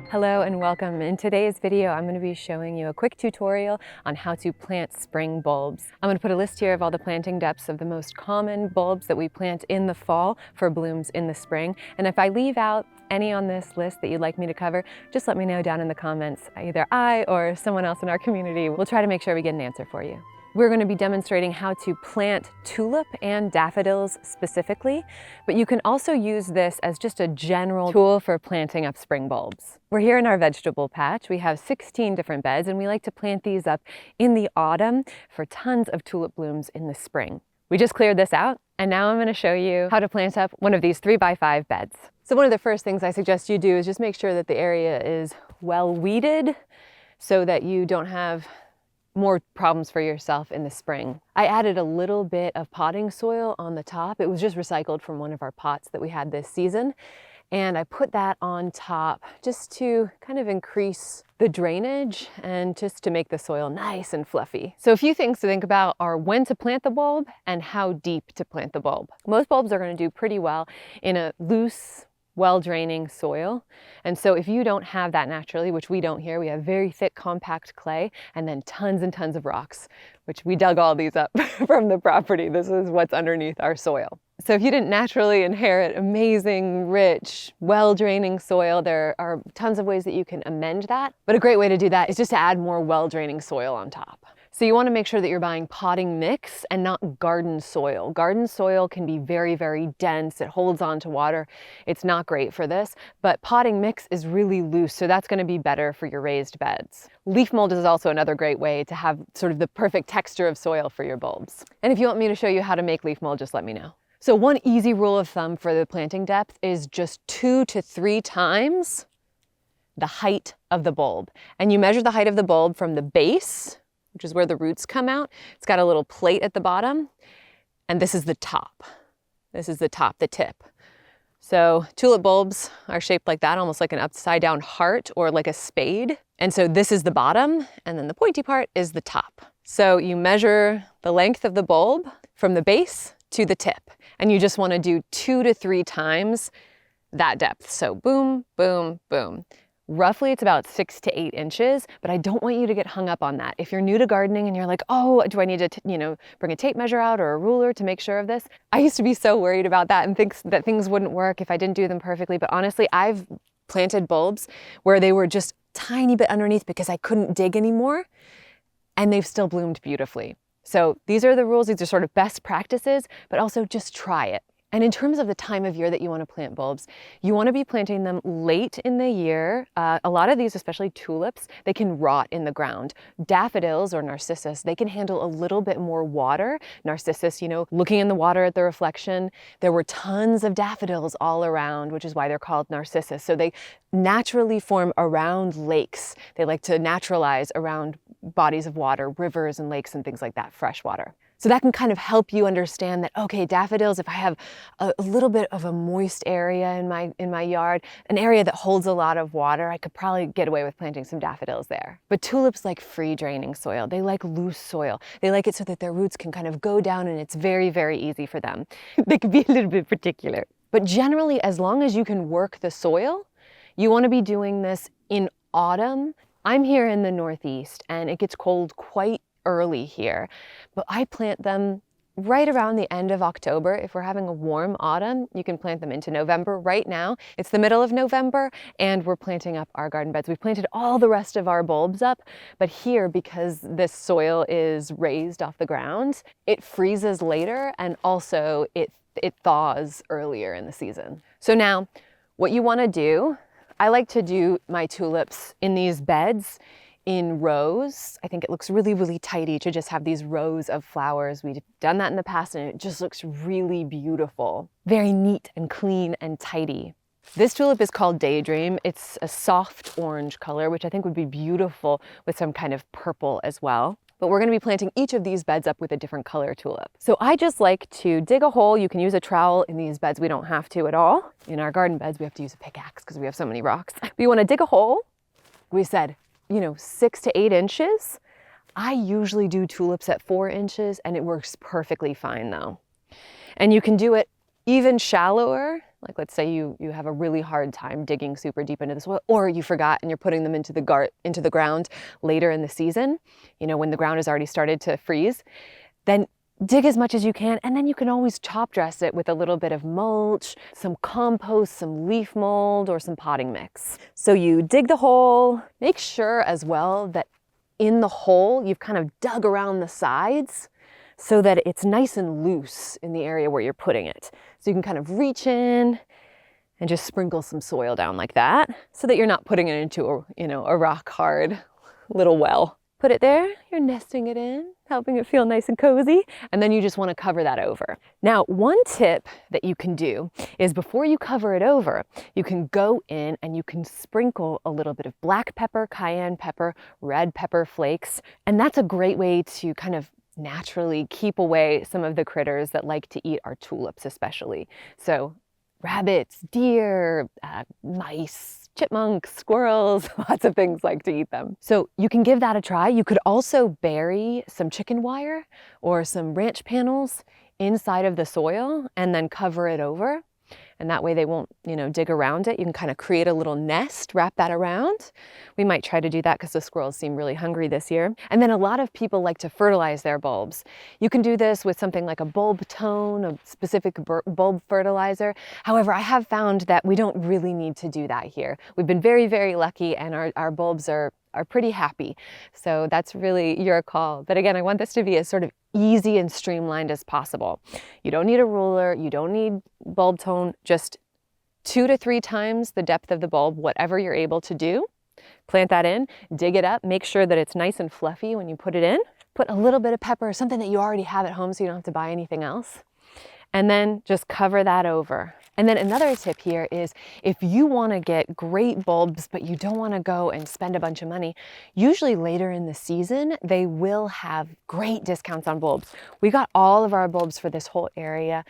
Hello and welcome. In today's video, I'm going to be showing you a quick tutorial on how to plant spring bulbs. I'm going to put a list here of all the planting depths of the most common bulbs that we plant in the fall for blooms in the spring. And if I leave out any on this list that you'd like me to cover, just let me know down in the comments. Either I or someone else in our community will try to make sure we get an answer for you. We're going to be demonstrating how to plant tulip and daffodils specifically, but you can also use this as just a general tool for planting up spring bulbs. We're here in our vegetable patch. We have 16 different beds, and we like to plant these up in the autumn for tons of tulip blooms in the spring. We just cleared this out, and now I'm going to show you how to plant up one of these 3x5 beds. So one of the first things I suggest you do is just make sure that the area is well weeded so that you don't have more problems for yourself in the spring. I added a little bit of potting soil on the top. It was just recycled from one of our pots that we had this season. And I put that on top just to kind of increase the drainage and just to make the soil nice and fluffy. So a few things to think about are when to plant the bulb and how deep to plant the bulb. Most bulbs are going to do pretty well in a loose, well-draining soil. And so if you don't have that naturally, which we don't here, we have very thick, compact clay and then tons and tons of rocks, which we dug all these up from the property. This is what's underneath our soil. So if you didn't naturally inherit amazing, rich, well-draining soil, there are tons of ways that you can amend that. But a great way to do that is just to add more well-draining soil on top. So you want to make sure that you're buying potting mix and not garden soil. Garden soil can be very, very dense. It holds on to water. It's not great for this, but potting mix is really loose, so that's going to be better for your raised beds. Leaf mold is also another great way to have sort of the perfect texture of soil for your bulbs. And if you want me to show you how to make leaf mold, just let me know. So one easy rule of thumb for the planting depth is just 2 to 3 times the height of the bulb. And you measure the height of the bulb from the base, which is where the roots come out. It's got a little plate at the bottom, and this is the top. This is the top, the tip. So tulip bulbs are shaped like that, almost like an upside down heart or like a spade. And so this is the bottom, and then the pointy part is the top. So you measure the length of the bulb from the base to the tip, and you just want to do 2 to 3 times that depth. So boom, boom, boom. Roughly it's about 6 to 8 inches, but I don't want you to get hung up on that. If you're new to gardening and you're like, oh, do I need to, bring a tape measure out or a ruler to make sure of this? I used to be so worried about that and think that things wouldn't work if I didn't do them perfectly. But honestly, I've planted bulbs where they were just tiny bit underneath because I couldn't dig anymore, and they've still bloomed beautifully. So these are the rules. These are sort of best practices, but also just try it. And in terms of the time of year that you want to plant bulbs, you want to be planting them late in the year. A lot of these, especially tulips, they can rot in the ground. Daffodils or narcissus, they can handle a little bit more water. Narcissus, looking in the water at the reflection, there were tons of daffodils all around, which is why they're called narcissus. So they naturally form around lakes. They like to naturalize around bodies of water, rivers and lakes and things like that, fresh water. So that can kind of help you understand that, okay, daffodils, if I have a little bit of a moist area in my yard, an area that holds a lot of water, I could probably get away with planting some daffodils there. But tulips like free draining soil. They like loose soil. They like it so that their roots can kind of go down and it's very, very easy for them. They can be a little bit particular. But generally, as long as you can work the soil, you want to be doing this in autumn. I'm here in the Northeast and it gets cold quite early here, but I plant them right around the end of October. If we're having a warm autumn, you can plant them into November. Right now, it's the middle of November and we're planting up our garden beds. We've planted all the rest of our bulbs up, but here, because this soil is raised off the ground, it freezes later and also it thaws earlier in the season. So now, what you want to do, I like to do my tulips in these beds in rows. I think it looks really, really tidy to just have these rows of flowers. We've done that in the past and it just looks really beautiful. Very neat and clean and tidy. This tulip is called Daydream. It's a soft orange color, which I think would be beautiful with some kind of purple as well. But we're going to be planting each of these beds up with a different color tulip. So I just like to dig a hole. You can use a trowel in these beds. We don't have to at all. In our garden beds, we have to use a pickaxe because we have so many rocks. But you want to dig a hole. We said 6 to 8 inches. I usually do tulips at 4 inches and it works perfectly fine though. And you can do it even shallower like let's say you have a really hard time digging super deep into the soil, or you forgot and you're putting them into the ground later in the season, you know, when the ground has already started to freeze, then dig as much as you can, and then you can always top dress it with a little bit of mulch, some compost, some leaf mold, or some potting mix. So you dig the hole, make sure as well that in the hole you've kind of dug around the sides so that it's nice and loose in the area where you're putting it. So you can kind of reach in and just sprinkle some soil down like that so that you're not putting it into a rock hard little well. Put it there, you're nesting it in, helping it feel nice and cozy, and then you just want to cover that over. Now, one tip that you can do is before you cover it over, you can go in and you can sprinkle a little bit of black pepper, cayenne pepper, red pepper flakes, and that's a great way to kind of naturally keep away some of the critters that like to eat our tulips especially. So rabbits, deer, mice, chipmunks, squirrels, lots of things like to eat them. So you can give that a try. You could also bury some chicken wire or some ranch panels inside of the soil and then cover it over. And that way they won't, dig around it. You can kind of create a little nest, wrap that around. We might try to do that because the squirrels seem really hungry this year. And then a lot of people like to fertilize their bulbs. You can do this with something like a bulb tone, a specific bulb fertilizer. However, I have found that we don't really need to do that here. We've been very, very lucky, and our bulbs are pretty happy. So that's really your call. But again, I want this to be as sort of easy and streamlined as possible. You don't need a ruler, you don't need bulb tone, just 2 to 3 times the depth of the bulb, whatever you're able to do. Plant that in, dig it up, make sure that it's nice and fluffy when you put it in. Put a little bit of pepper, something that you already have at home so you don't have to buy anything else. And then just cover that over. And then another tip here is if you want to get great bulbs, but you don't want to go and spend a bunch of money, usually later in the season, they will have great discounts on bulbs. We got all of our bulbs for this whole area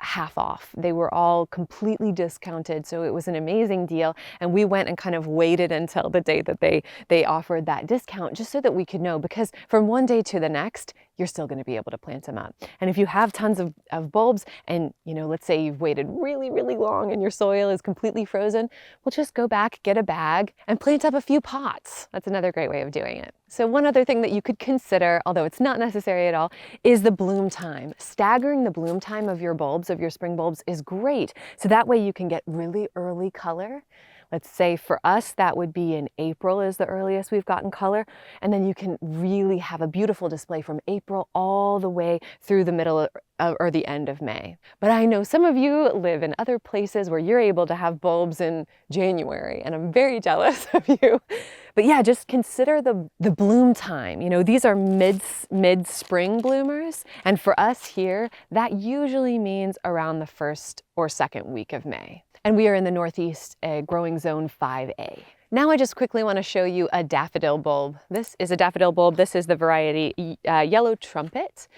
half off. They were all completely discounted, so it was an amazing deal, and we went and kind of waited until the day that they offered that discount just so that we could know, because from one day to the next you're still going to be able to plant them up. And if you have tons of bulbs and let's say you've waited really, really long and your soil is completely frozen, well, just go back, get a bag and plant up a few pots. That's another great way of doing it. So one other thing that you could consider, although it's not necessary at all, is the bloom time. Staggering the bloom time of your bulbs, of your spring bulbs, is great. So that way you can get really early color. Let's say for us, that would be in April is the earliest we've gotten color. And then you can really have a beautiful display from April all the way through the middle or the end of May. But I know some of you live in other places where you're able to have bulbs in January, and I'm very jealous of you. But yeah, just consider the bloom time. These are mid-spring bloomers. And for us here, that usually means around the 1st or 2nd week of May. And we are in the Northeast growing zone 5A. Now I just quickly want to show you a daffodil bulb. This is a daffodil bulb. This is the variety Yellow Trumpet.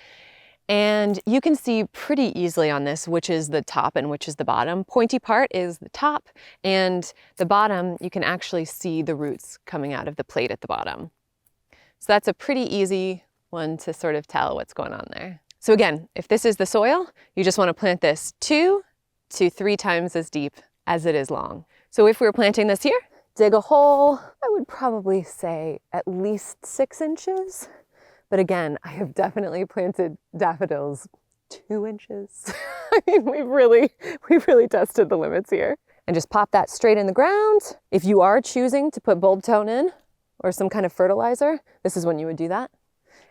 And you can see pretty easily on this which is the top and which is the bottom. Pointy part is the top, and the bottom, you can actually see the roots coming out of the plate at the bottom. So that's a pretty easy one to sort of tell what's going on there. So again, if this is the soil, you just want to plant this 2 to 3 times as deep as it is long. So if we were planting this here, dig a hole, I would probably say at least 6 inches. But again, I have definitely planted daffodils 2 inches. I mean, we've really tested the limits here. And just pop that straight in the ground. If you are choosing to put bulb tone in or some kind of fertilizer, this is when you would do that.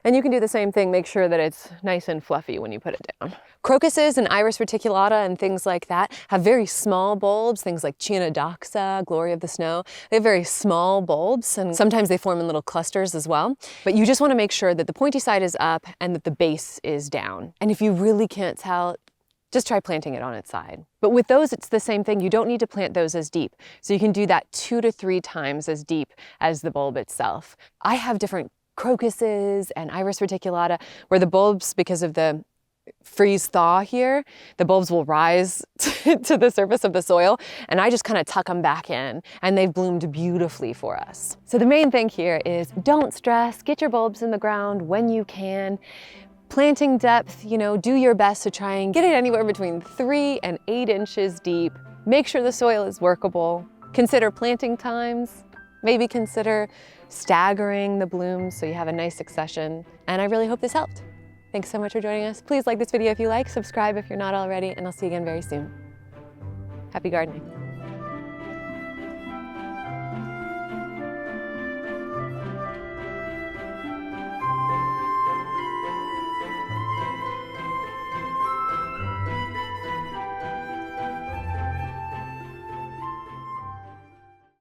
And you can do the same thing, make sure that it's nice and fluffy when you put it down. Crocuses and Iris reticulata and things like that have very small bulbs, things like Chionodoxa, Glory of the Snow. They have very small bulbs, and sometimes they form in little clusters as well. But you just want to make sure that the pointy side is up and that the base is down. And if you really can't tell, just try planting it on its side. But with those, it's the same thing. You don't need to plant those as deep. So you can do that 2 to 3 times as deep as the bulb itself. I have different crocuses and Iris reticulata where the bulbs, because of the freeze thaw here, the bulbs will rise to the surface of the soil, and I just kind of tuck them back in, and they've bloomed beautifully for us. So the main thing here is don't stress, get your bulbs in the ground when you can. Planting depth, do your best to try and get it anywhere between 3 and 8 inches deep. Make sure the soil is workable. Consider planting times. Maybe consider staggering the blooms so you have a nice succession. And I really hope this helped. Thanks so much for joining us. Please like this video if you like, subscribe if you're not already, and I'll see you again very soon. Happy gardening.